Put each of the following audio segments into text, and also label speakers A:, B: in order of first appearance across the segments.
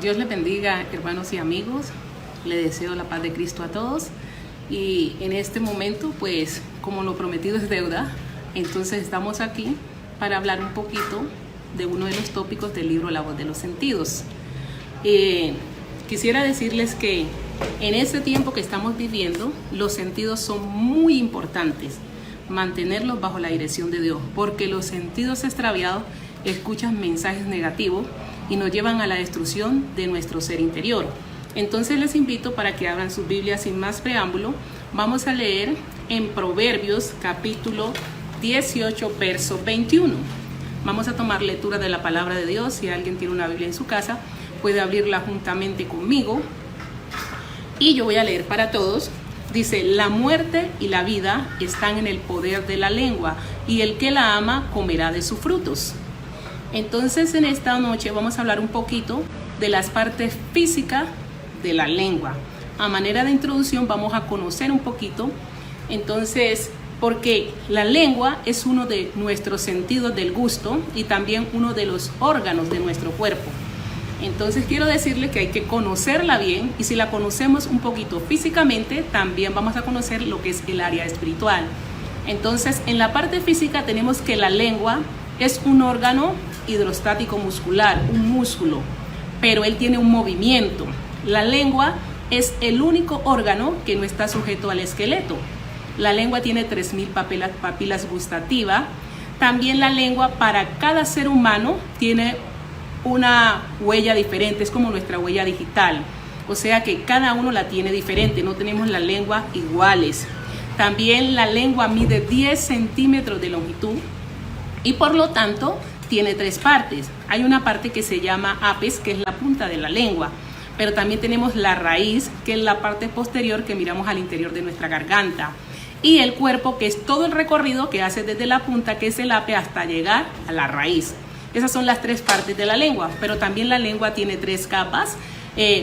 A: Dios les bendiga, hermanos y amigos. Le deseo la paz de Cristo a todos. Y en este momento, pues, como lo prometido es deuda, entonces estamos aquí para hablar un poquito de uno de los tópicos del libro La Voz de los Sentidos. Quisiera decirles que en este tiempo que estamos viviendo, los sentidos son muy importantes. Mantenerlos bajo la dirección de Dios, porque los sentidos extraviados escuchan mensajes negativos y nos llevan a la destrucción de nuestro ser interior. Entonces les invito para que abran sus Biblias sin más preámbulo. Vamos a leer en Proverbios capítulo 18, verso 21. Vamos a tomar lectura de la palabra de Dios. Si alguien tiene una Biblia en su casa, puede abrirla juntamente conmigo. Y yo voy a leer para todos. Dice: la muerte y la vida están en el poder de la lengua, y el que la ama comerá de sus frutos. Entonces en esta noche vamos a hablar un poquito de las partes físicas de la lengua. A manera de introducción vamos a conocer un poquito, entonces, porque la lengua es uno de nuestros sentidos del gusto y también uno de los órganos de nuestro cuerpo. Entonces quiero decirles que hay que conocerla bien, y si la conocemos un poquito físicamente, también vamos a conocer lo que es el área espiritual. Entonces, en la parte física tenemos que la lengua es un órgano hidrostático muscular, un músculo, pero él tiene un movimiento. La lengua es el único órgano que no está sujeto al esqueleto. La lengua tiene 3000 papilas gustativas. También la lengua para cada ser humano tiene una huella diferente, es como nuestra huella digital, o sea que cada uno la tiene diferente, no tenemos la lengua iguales. También la lengua mide 10 centímetros de longitud y por lo tanto tiene 3 partes. Hay una parte que se llama apes, que es la punta de la lengua, pero también tenemos la raíz, que es la parte posterior que miramos al interior de nuestra garganta, y el cuerpo, que es todo el recorrido que hace desde la punta, que es el ape, hasta llegar a la raíz. Esas son las 3 partes de la lengua, pero también la lengua tiene 3 capas,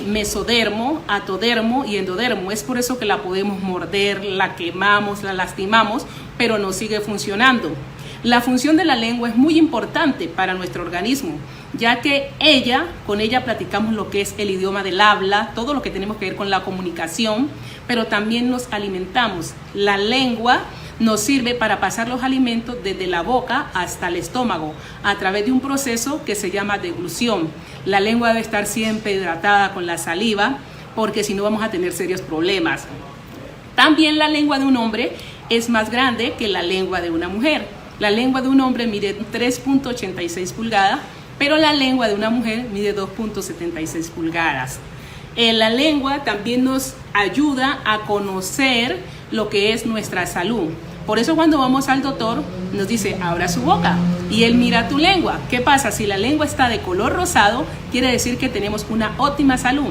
A: mesodermo, atodermo y endodermo. Es por eso que la podemos morder, la quemamos, la lastimamos, pero no sigue funcionando. La función de la lengua es muy importante para nuestro organismo, ya que con ella platicamos lo que es el idioma del habla, todo lo que tenemos que ver con la comunicación, pero también nos alimentamos. La lengua nos sirve para pasar los alimentos desde la boca hasta el estómago a través de un proceso que se llama deglución. La lengua debe estar siempre hidratada con la saliva, porque si no vamos a tener serios problemas. También la lengua de un hombre es más grande que la lengua de una mujer. La lengua de un hombre mide 3.86 pulgadas, pero la lengua de una mujer mide 2.76 pulgadas. La lengua también nos ayuda a conocer lo que es nuestra salud. Por eso cuando vamos al doctor nos dice: abra su boca, y él mira tu lengua. ¿Qué pasa? Si la lengua está de color rosado, quiere decir que tenemos una óptima salud.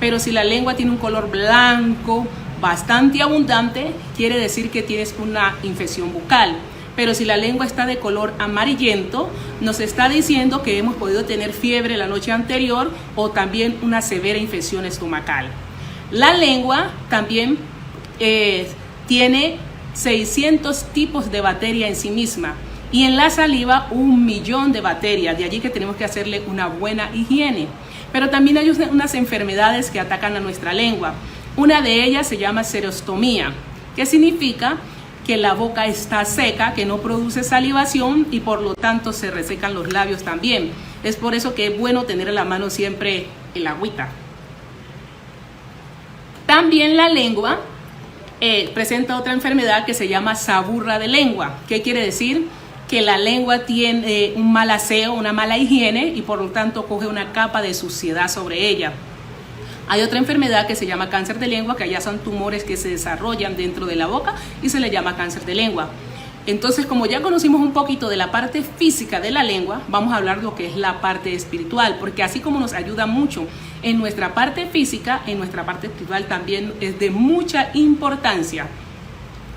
A: Pero si la lengua tiene un color blanco, bastante abundante, quiere decir que tienes una infección bucal. Pero si la lengua está de color amarillento, nos está diciendo que hemos podido tener fiebre la noche anterior o también una severa infección estomacal. La lengua también tiene 600 tipos de bacteria en sí misma, y en la saliva 1.000.000 de bacterias. De allí que tenemos que hacerle una buena higiene. Pero también hay unas enfermedades que atacan a nuestra lengua. Una de ellas se llama serostomía, que significa que la boca está seca, que no produce salivación, y por lo tanto se resecan los labios también. Es por eso que es bueno tener en la mano siempre el agüita. También la lengua presenta otra enfermedad que se llama saburra de lengua. ¿Qué quiere decir? Que la lengua tiene un mal aseo, una mala higiene, y por lo tanto coge una capa de suciedad sobre ella. Hay otra enfermedad que se llama cáncer de lengua, que allá son tumores que se desarrollan dentro de la boca y se le llama cáncer de lengua. Entonces, como ya conocimos un poquito de la parte física de la lengua, vamos a hablar de lo que es la parte espiritual, porque así como nos ayuda mucho en nuestra parte física, en nuestra parte espiritual también es de mucha importancia.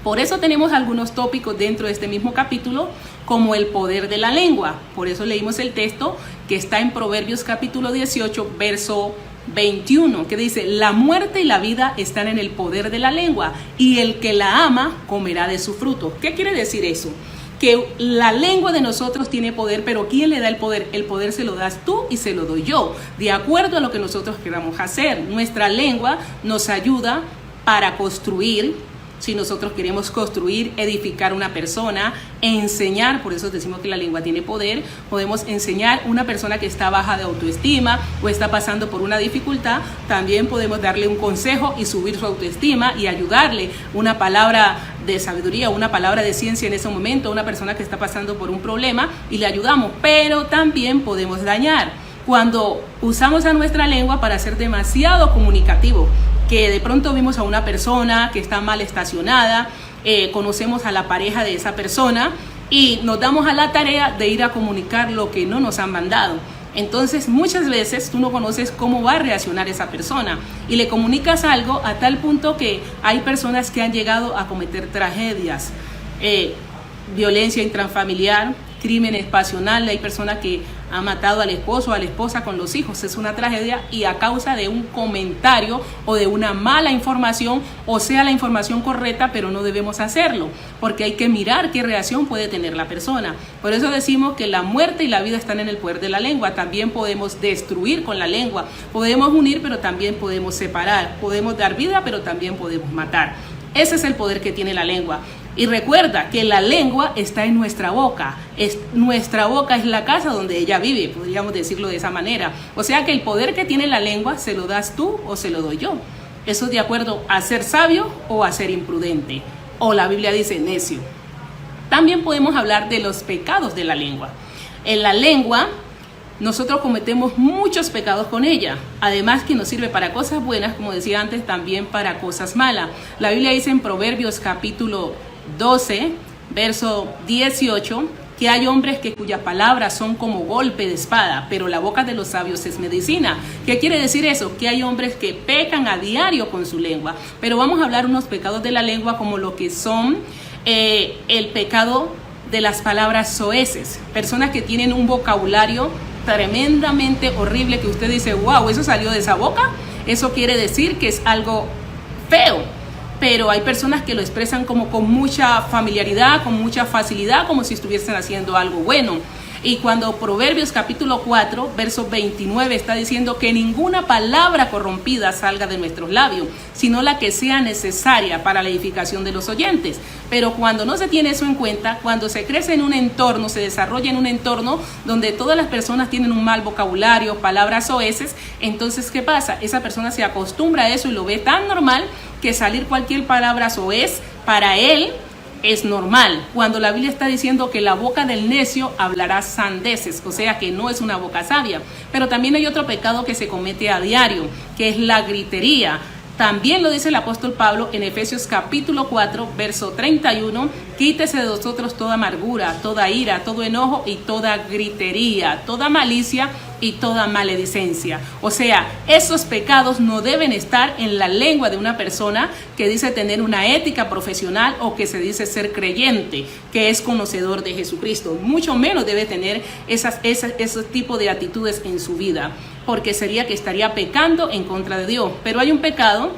A: Por eso tenemos algunos tópicos dentro de este mismo capítulo, como el poder de la lengua. Por eso leímos el texto que está en Proverbios capítulo 18, verso 21, que dice: la muerte y la vida están en el poder de la lengua, y el que la ama comerá de su fruto. ¿Qué quiere decir eso? que la lengua de nosotros tiene poder, pero ¿quién le da el poder? El poder se lo das tú y se lo doy yo, de acuerdo a lo que nosotros queramos hacer. Nuestra lengua nos ayuda para construir. Si nosotros queremos construir, edificar una persona, enseñar, por eso decimos que la lengua tiene poder, podemos enseñar a una persona que está baja de autoestima o está pasando por una dificultad, también podemos darle un consejo y subir su autoestima y ayudarle una palabra de sabiduría, una palabra de ciencia en ese momento a una persona que está pasando por un problema y le ayudamos, pero también podemos dañar cuando usamos a nuestra lengua para ser demasiado comunicativo, que de pronto vimos a una persona que está mal estacionada, conocemos a la pareja de esa persona y nos damos a la tarea de ir a comunicar lo que no nos han mandado. Entonces muchas veces tú no conoces cómo va a reaccionar esa persona y le comunicas algo a tal punto que hay personas que han llegado a cometer tragedias, violencia intrafamiliar, crímenes pasionales. Hay personas que han matado al esposo o a la esposa con los hijos. Es una tragedia y a causa de un comentario o de una mala información, o sea la información correcta, pero no debemos hacerlo porque hay que mirar qué reacción puede tener la persona. Por eso decimos que la muerte y la vida están en el poder de la lengua. También podemos destruir con la lengua, podemos unir, pero también podemos separar, podemos dar vida, pero también podemos matar. Ese es el poder que tiene la lengua. Y recuerda que la lengua está en nuestra boca. Nuestra boca es la casa donde ella vive, podríamos decirlo de esa manera. O sea que el poder que tiene la lengua se lo das tú o se lo doy yo. Eso es de acuerdo a ser sabio o a ser imprudente. O la Biblia dice necio. También podemos hablar de los pecados de la lengua. En la lengua nosotros cometemos muchos pecados con ella, además que nos sirve para cosas buenas, como decía antes, también para cosas malas. La Biblia dice en Proverbios capítulo 12, verso 18, que hay hombres cuyas palabras son como golpe de espada, pero la boca de los sabios es medicina. ¿Qué quiere decir eso? Que hay hombres que pecan a diario con su lengua. Pero vamos a hablar unos pecados de la lengua como lo que son el pecado de las palabras soeces. Personas que tienen un vocabulario tremendamente horrible que usted dice, wow, eso salió de esa boca. Eso quiere decir que es algo feo. Pero hay personas que lo expresan como con mucha familiaridad, con mucha facilidad, como si estuviesen haciendo algo bueno. Y cuando Proverbios capítulo 4, verso 29 está diciendo que ninguna palabra corrompida salga de nuestros labios, sino la que sea necesaria para la edificación de los oyentes. Pero cuando no se tiene eso en cuenta, cuando se crece en un entorno, se desarrolla en un entorno donde todas las personas tienen un mal vocabulario, palabras soeces, entonces ¿qué pasa? Esa persona se acostumbra a eso y lo ve tan normal que salir cualquier palabra soez para él es normal, cuando la Biblia está diciendo que la boca del necio hablará sandeces, o sea que no es una boca sabia. Pero también hay otro pecado que se comete a diario, que es la gritería. También lo dice el apóstol Pablo en Efesios capítulo 4, verso 31, quítese de vosotros toda amargura, toda ira, todo enojo y toda gritería, toda malicia y toda maledicencia. O sea, esos pecados no deben estar en la lengua de una persona que dice tener una ética profesional o que se dice ser creyente, que es conocedor de Jesucristo. Mucho menos debe tener ese tipo de actitudes en su vida, porque sería que estaría pecando en contra de Dios. Pero hay un pecado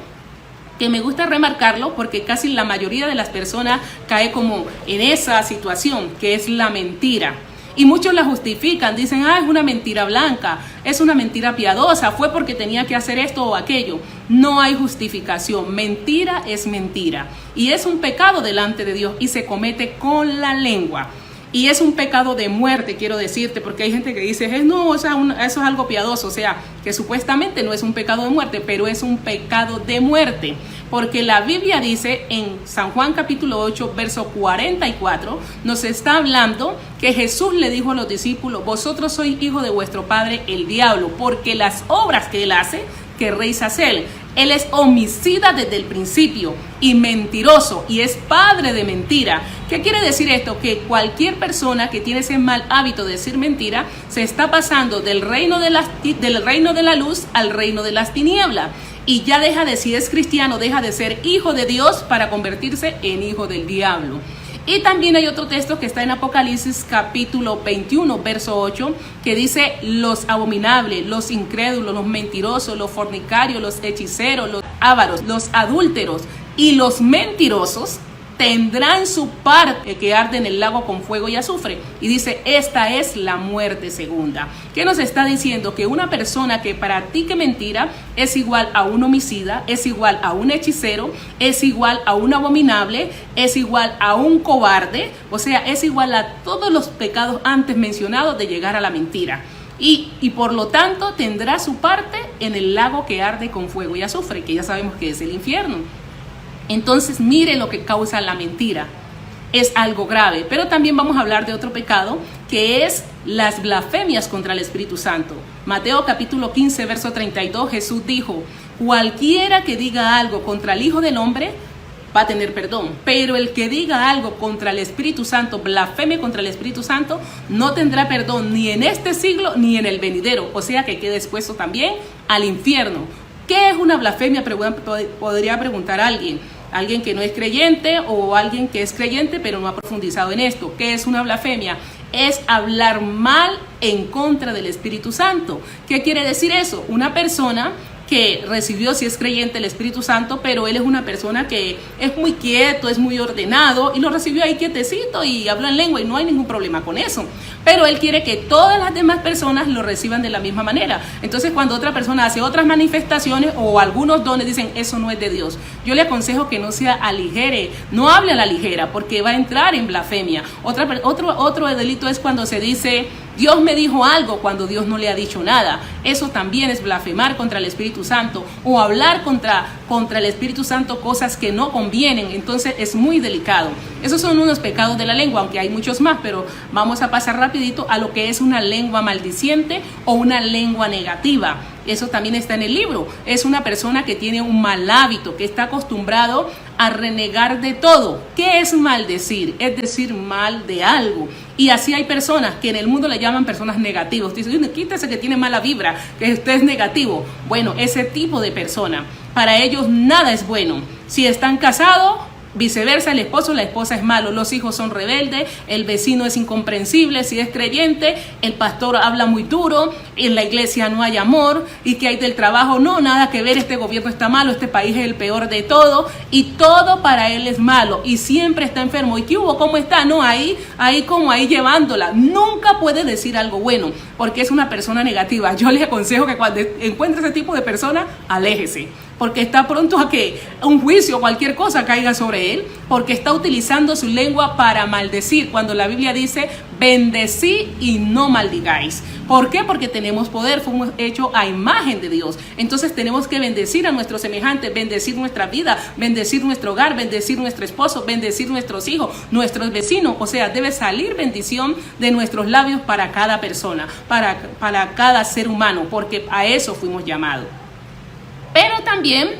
A: que me gusta remarcarlo porque casi la mayoría de las personas cae como en esa situación, que es la mentira. Y muchos la justifican, dicen, es una mentira blanca, es una mentira piadosa, fue porque tenía que hacer esto o aquello. No hay justificación, mentira es mentira. Y es un pecado delante de Dios y se comete con la lengua. Y es un pecado de muerte, quiero decirte, porque hay gente que dice, no, o sea, eso es algo piadoso, o sea, que supuestamente no es un pecado de muerte, pero es un pecado de muerte. Porque la Biblia dice en San Juan capítulo 8, verso 44, nos está hablando que Jesús le dijo a los discípulos, vosotros sois hijos de vuestro padre el diablo, porque las obras que él hace, querréis hacer. Él es homicida desde el principio y mentiroso y es padre de mentira. ¿Qué quiere decir esto? Que cualquier persona que tiene ese mal hábito de decir mentira se está pasando del reino de la luz al reino de las tinieblas. Y ya deja de, si es cristiano, deja de ser hijo de Dios para convertirse en hijo del diablo. Y también hay otro texto que está en Apocalipsis capítulo 21, verso 8, que dice, los abominables, los incrédulos, los mentirosos, los fornicarios, los hechiceros, los ávaros, los adúlteros y los mentirosos tendrá en su parte que arde en el lago con fuego y azufre. Y dice, esta es la muerte segunda. ¿Qué nos está diciendo? Que una persona que practique mentira es igual a un homicida, es igual a un hechicero, es igual a un abominable, es igual a un cobarde, o sea, es igual a todos los pecados antes mencionados de llegar a la mentira. Y por lo tanto tendrá su parte en el lago que arde con fuego y azufre, que ya sabemos que es el infierno. Entonces mire lo que causa la mentira, es algo grave. Pero también vamos a hablar de otro pecado, que es las blasfemias contra el Espíritu Santo. Mateo capítulo 15 verso 32, Jesús dijo, cualquiera que diga algo contra el Hijo del Hombre va a tener perdón, pero el que diga algo contra el Espíritu Santo, blasfeme contra el Espíritu Santo, no tendrá perdón ni en este siglo ni en el venidero, o sea que quede expuesto también al infierno. ¿Qué es una blasfemia? Podría preguntar alguien que no es creyente o alguien que es creyente pero no ha profundizado en esto. ¿Qué es una blasfemia? Es hablar mal en contra del Espíritu Santo. ¿Qué quiere decir eso? Una persona que recibió, si es creyente, el Espíritu Santo, pero él es una persona que es muy quieto, es muy ordenado y lo recibió ahí quietecito y habla en lengua y no hay ningún problema con eso. Pero él quiere que todas las demás personas lo reciban de la misma manera. Entonces, cuando otra persona hace otras manifestaciones o algunos dones, dicen, eso no es de Dios. Yo le aconsejo que no se aligere, no hable a la ligera, porque va a entrar en blasfemia. Otro delito es cuando se dice, Dios me dijo algo cuando Dios no le ha dicho nada. Eso también es blasfemar contra el Espíritu Santo o hablar contra el Espíritu Santo cosas que no convienen. Entonces es muy delicado. Esos son unos pecados de la lengua, aunque hay muchos más, pero vamos a pasar rapidito a lo que es una lengua maldiciente o una lengua negativa. Eso también está en el libro. Es una persona que tiene un mal hábito, que está acostumbrado a renegar de todo. ¿Qué es maldecir? Es decir mal de algo. Y así hay personas que en el mundo le llaman personas negativas. Dicen, quítese que tiene mala vibra, que usted es negativo. Bueno, ese tipo de persona, para ellos nada es bueno. Si están casados, viceversa, el esposo o la esposa es malo, los hijos son rebeldes, el vecino es incomprensible, si es creyente, el pastor habla muy duro, en la iglesia no hay amor, y que hay del trabajo, no, nada que ver, este gobierno está malo, este país es el peor de todo, y todo para él es malo, y siempre está enfermo. ¿Y qué hubo? ¿Cómo está? No, ahí llevándola. Nunca puede decir algo bueno, porque es una persona negativa. Yo les aconsejo que cuando encuentre ese tipo de persona, aléjese, porque está pronto a que un juicio o cualquier cosa caiga sobre él, porque está utilizando su lengua para maldecir, cuando la Biblia dice, bendecí y no maldigáis. ¿Por qué? Porque tenemos poder, fuimos hechos a imagen de Dios. Entonces tenemos que bendecir a nuestros semejantes, bendecir nuestra vida, bendecir nuestro hogar, bendecir nuestro esposo, bendecir nuestros hijos, nuestros vecinos. O sea, debe salir bendición de nuestros labios para cada persona, para cada ser humano, porque a eso fuimos llamados. Pero también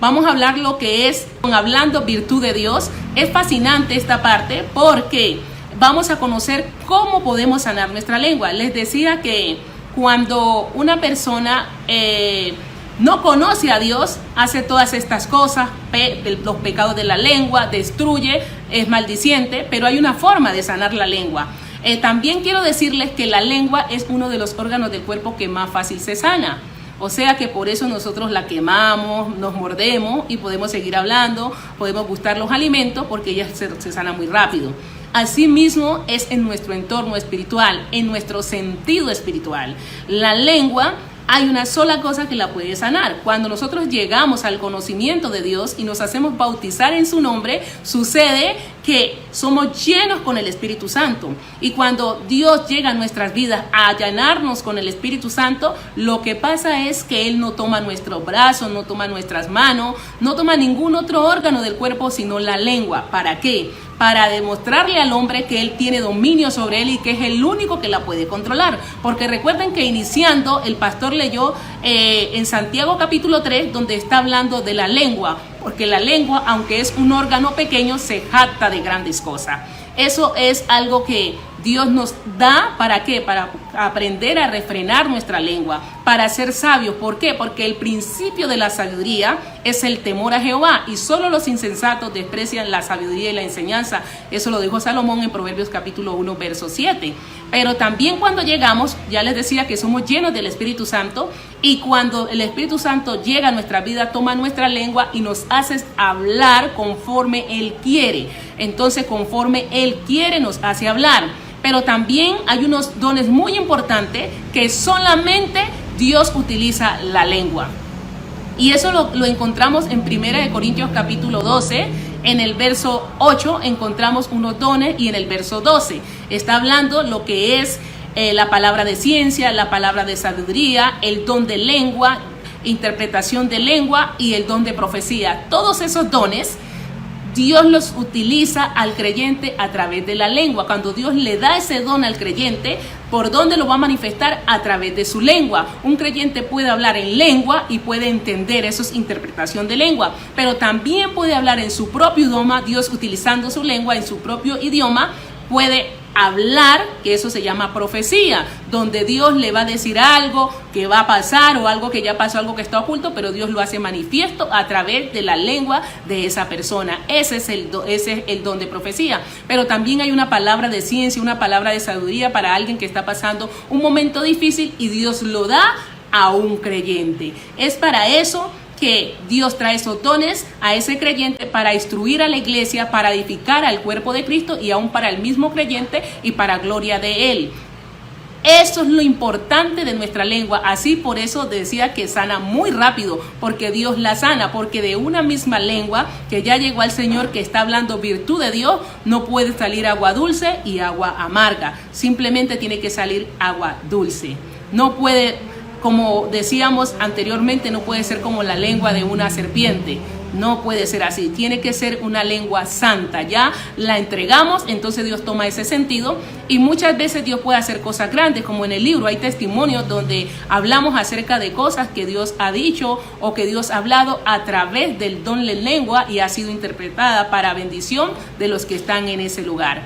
A: vamos a hablar lo que es hablando virtud de Dios. Es fascinante esta parte porque vamos a conocer cómo podemos sanar nuestra lengua. Les decía que cuando una persona no conoce a Dios, hace todas estas cosas, los pecados de la lengua, destruye, es maldiciente, pero hay una forma de sanar la lengua. También quiero decirles que la lengua es uno de los órganos del cuerpo que más fácil se sana. O sea que por eso nosotros la quemamos, nos mordemos y podemos seguir hablando, podemos gustar los alimentos porque ella se sana muy rápido. Asimismo es en nuestro entorno espiritual, en nuestro sentido espiritual. La lengua, hay una sola cosa que la puede sanar. Cuando nosotros llegamos al conocimiento de Dios y nos hacemos bautizar en su nombre, sucede que somos llenos con el Espíritu Santo. Y cuando Dios llega a nuestras vidas a llenarnos con el Espíritu Santo, lo que pasa es que Él no toma nuestros brazos, no toma nuestras manos, no toma ningún otro órgano del cuerpo, sino la lengua. ¿Para qué? Para demostrarle al hombre que él tiene dominio sobre él y que es el único que la puede controlar. Porque recuerden que iniciando el pastor leyó en Santiago capítulo 3, donde está hablando de la lengua, porque la lengua, aunque es un órgano pequeño, se jacta de grandes cosas. Eso es algo que Dios nos da, ¿para qué? Para aprender a refrenar nuestra lengua, para ser sabios. ¿Por qué? Porque el principio de la sabiduría es el temor a Jehová, y solo los insensatos desprecian la sabiduría y la enseñanza. Eso lo dijo Salomón en Proverbios capítulo 1, verso 7. Pero también cuando llegamos, ya les decía que somos llenos del Espíritu Santo, y cuando el Espíritu Santo llega a nuestra vida, toma nuestra lengua y nos hace hablar conforme Él quiere. Entonces, conforme Él quiere, nos hace hablar. Pero también hay unos dones muy importantes que solamente Dios utiliza la lengua. Y eso lo encontramos en 1 Corintios capítulo 12, en el verso 8 encontramos unos dones, y en el verso 12 está hablando lo que es la palabra de ciencia, la palabra de sabiduría, el don de lengua, interpretación de lengua y el don de profecía. Todos esos dones Dios los utiliza al creyente a través de la lengua. Cuando Dios le da ese don al creyente, ¿por dónde lo va a manifestar? A través de su lengua. Un creyente puede hablar en lengua y puede entender, eso es interpretación de lengua, pero también puede hablar en su propio idioma. Dios, utilizando su lengua en su propio idioma, puede hablar, que eso se llama profecía, donde Dios le va a decir algo que va a pasar o algo que ya pasó, algo que está oculto, pero Dios lo hace manifiesto a través de la lengua de esa persona. Ese es el don de profecía. Pero también hay una palabra de ciencia, una palabra de sabiduría para alguien que está pasando un momento difícil, y Dios lo da a un creyente. Es para eso que Dios trae esos dones a ese creyente, para instruir a la iglesia, para edificar al cuerpo de Cristo, y aún para el mismo creyente y para gloria de Él. Eso es lo importante de nuestra lengua. Así, por eso decía que sana muy rápido, porque Dios la sana, porque de una misma lengua que ya llegó al Señor, que está hablando virtud de Dios, no puede salir agua dulce y agua amarga. Simplemente tiene que salir agua dulce. No puede, como decíamos anteriormente, no puede ser como la lengua de una serpiente. No puede ser así, tiene que ser una lengua santa. Ya la entregamos, entonces Dios toma ese sentido, y muchas veces Dios puede hacer cosas grandes, como en el libro hay testimonios donde hablamos acerca de cosas que Dios ha dicho o que Dios ha hablado a través del don de lengua, y ha sido interpretada para bendición de los que están en ese lugar.